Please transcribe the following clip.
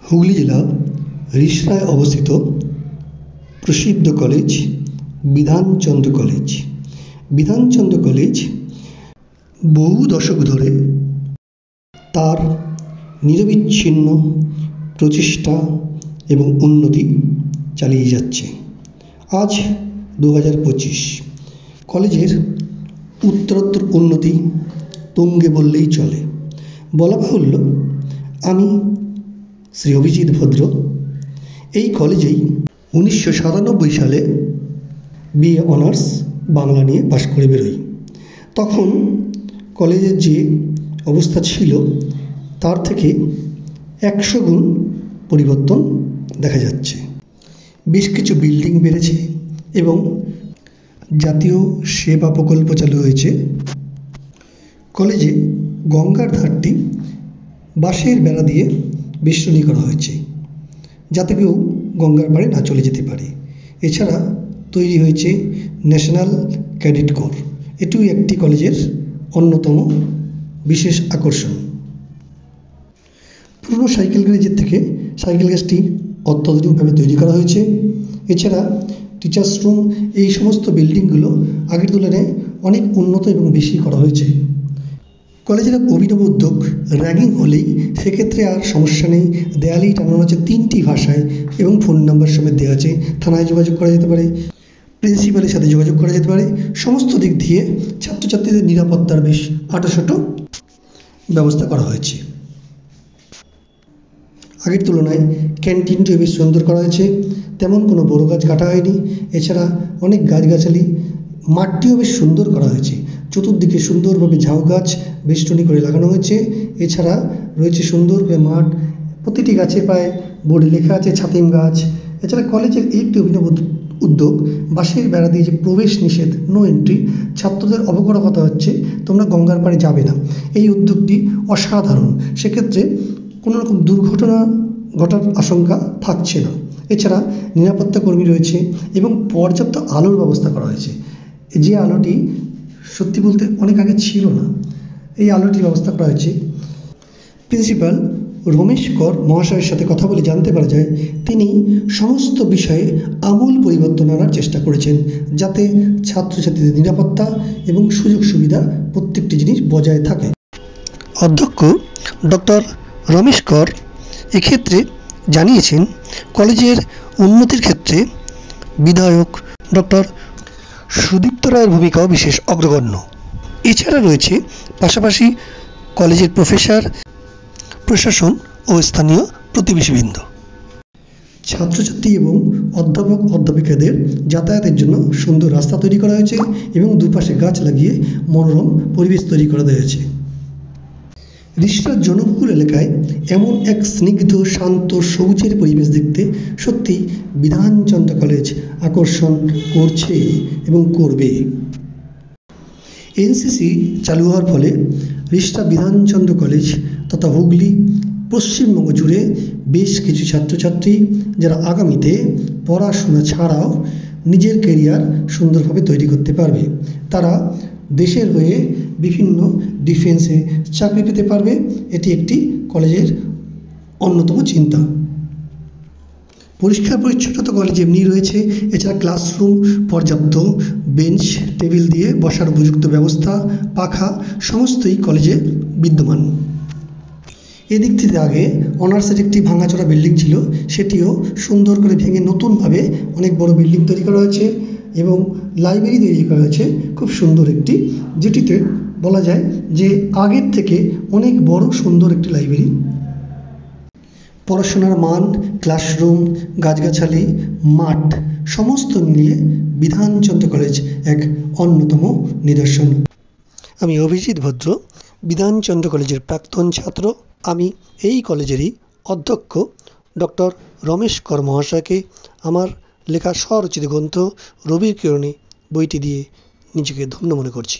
হুগলি জেলা রিষড়ায় অবস্থিত প্রসিদ্ধ college Bidhanchandra college. Bidhanchandra college বহু দশক ধরে তার নিরবিচ্ছিন্ন প্রচেষ্টা এবং উন্নতি চালিয়ে যাচ্ছে। আজ 2025 কলেজের উত্তরোত্তর উন্নতি তুঙ্গে বললেই চলে। বলা বাহুল্য, আমি শ্রী অভিজিৎ ভদ্র এই কলেজেই 1997 সালে বিএ অনার্স বাংলা নিয়ে পাশ করে বেরোই। তখন কলেজের যে অবস্থা ছিল তার থেকে 100 গুণ পরিবর্তন দেখা যাচ্ছে। বেশ কিছু বিল্ডিং বেড়েছে এবং জাতীয় সেবা প্রকল্প চালু হয়েছে। কলেজে গঙ্গার ধারটি বাঁশের বেড়া দিয়ে বেষ্টনী করা হয়েছে, যাতে কেউ গঙ্গার পাড়ে না চলে যেতে পারে। এছাড়া তৈরি হয়েছে ন্যাশনাল ক্যাডেট কোর, এটিও একটি কলেজের অন্যতম বিশেষ আকর্ষণ। পুরনো সাইকেল গ্যারেজের থেকে সাইকেল গ্যারেজটি অত্যাধুনিকভাবে তৈরি করা হয়েছে। এছাড়া টিচার্স রুম, এই সমস্ত বিল্ডিংগুলো আগের তুলনায় অনেক উন্নত এবং বেশি করা হয়েছে। কলেজের অভিনব উদ্যোগ, র্যাগিং হলেই সেক্ষেত্রে আর সমস্যা নেই, দেয়ালেই টানানো আছে 3টি ভাষায় এবং ফোন নাম্বার সমেত দেওয়া আছে। থানায় যোগাযোগ করা যেতে পারে, প্রিন্সিপালের সাথে যোগাযোগ করা যেতে পারে। সমস্ত দিক দিয়ে ছাত্রছাত্রীদের নিরাপত্তার বেশ আঁটোসাঁটো ব্যবস্থা করা হয়েছে। আগের তুলনায় ক্যান্টিনটিও বেশ সুন্দর করা হয়েছে, তেমন কোনো বড় গাছ কাটা হয়নি। এছাড়া অনেক গাছগাছালি, মাঠটিও বেশ সুন্দর করা হয়েছে। চতুর্দিকে সুন্দরভাবে ঝাউ গাছ বেষ্টনী করে লাগানো হয়েছে। এছাড়া রয়েছে সুন্দর করে মাঠ, প্রতিটি গাছের পায়ে বোর্ডে লেখা আছে ছাতিম গাছ। এছাড়া কলেজের একটি অভিনব উদ্যোগ, বাঁশের বেড়া দিয়ে যে প্রবেশ নিষেধ, নো এন্ট্রি, ছাত্রদের অবগত করা হচ্ছে তোমরা গঙ্গার পাড়ে যাবে না। এই উদ্যোগটি অসাধারণ, সেক্ষেত্রে কোনো রকম দুর্ঘটনা ঘটার আশঙ্কা থাকছে না। এছাড়া নিরাপত্তা কর্মী রয়েছে এবং পর্যাপ্ত আলোর ব্যবস্থা করা হয়েছে, যে আলোটি সত্যি বলতে অনেক আগে ছিল না। এই আলোটির ব্যবস্থা করা হয়েছে। প্রিন্সিপাল রমেশ কর মহাশয়ের সাথে কথা বলে জানতে পারা যায় তিনি সমস্ত বিষয়ে আমূল পরিবর্তন আনার চেষ্টা করেছেন, যাতে ছাত্রছাত্রীদের নিরাপত্তা এবং সুযোগ সুবিধা প্রত্যেকটি জিনিস বজায় থাকে। অধ্যক্ষ ডক্টর রমেশ কর এক্ষেত্রে জানিয়েছেন কলেজের উন্নতির ক্ষেত্রে বিধায়ক ডক্টর সুদীপ্ত রায়ের ভূমিকাও বিশেষ অগ্রগণ্য। এছাড়া রয়েছে পাশাপাশি কলেজের প্রফেসর, প্রশাসন ও স্থানীয় প্রতিবেশীবৃন্দ। ছাত্রছাত্রী এবং অধ্যাপক অধ্যাপিকাদের যাতায়াতের জন্য সুন্দর রাস্তা তৈরি করা হয়েছে এবং দুপাশে গাছ লাগিয়ে মনোরম পরিবেশ তৈরি করা হয়েছে। রিষড়ার জনবহুল এলাকায় এমন এক স্নিগ্ধ, শান্ত, সবুজের পরিবেশ দেখতে সত্যি বিধানচন্দ্র কলেজ আকর্ষণ করছে এবং করবে। এনসিসি চালু হওয়ার ফলে রিষড়া বিধানচন্দ্র কলেজ তথা হুগলি, পশ্চিমবঙ্গ জুড়ে বেশ কিছু ছাত্রছাত্রী যারা আগামীতে পড়াশোনা ছাড়াও নিজের কেরিয়ার সুন্দরভাবে তৈরি করতে পারবে, তারা দেশের হয়ে বিভিন্ন ডিফেন্সে চাকরি পেতে পারবে। এটি একটি কলেজের অন্যতম চিন্তা। পরিষ্কার পরিচ্ছন্নতা কলেজ এমনি রয়েছে। এছাড়া ক্লাসরুম, পর্যাপ্ত বেঞ্চ টেবিল দিয়ে বসার উপযুক্ত ব্যবস্থা, পাখা সমস্তই কলেজে বিদ্যমান। এদিক থেকে আগে অনার্সের একটি ভাঙাচোরা বিল্ডিং ছিল, সেটিও সুন্দর করে ভেঙে নতুনভাবে অনেক বড় বিল্ডিং তৈরি করা হয়েছে এবং লাইব্রেরি তৈরি করা হয়েছে খুব সুন্দর একটি, যেটিতে বলা যায় যে আগের থেকে অনেক বড় সুন্দর একটি লাইব্রেরি। পড়াশোনার মান, ক্লাসরুম, গাছগাছালি, মাঠ সমস্ত মিলিয়ে বিধানচন্দ্র কলেজ এক অন্যতম নিদর্শন। আমি অভিজিৎ ভদ্র, বিধানচন্দ্র কলেজের প্রাক্তন ছাত্র। আমি এই কলেজেরই অধ্যক্ষ ডক্টর রমেশ কর মহাশয়কে আমার লেখা স্বরচিত গ্রন্থ রবির কিরণে বইটি দিয়ে নিজেকে ধন্য মনে করছি।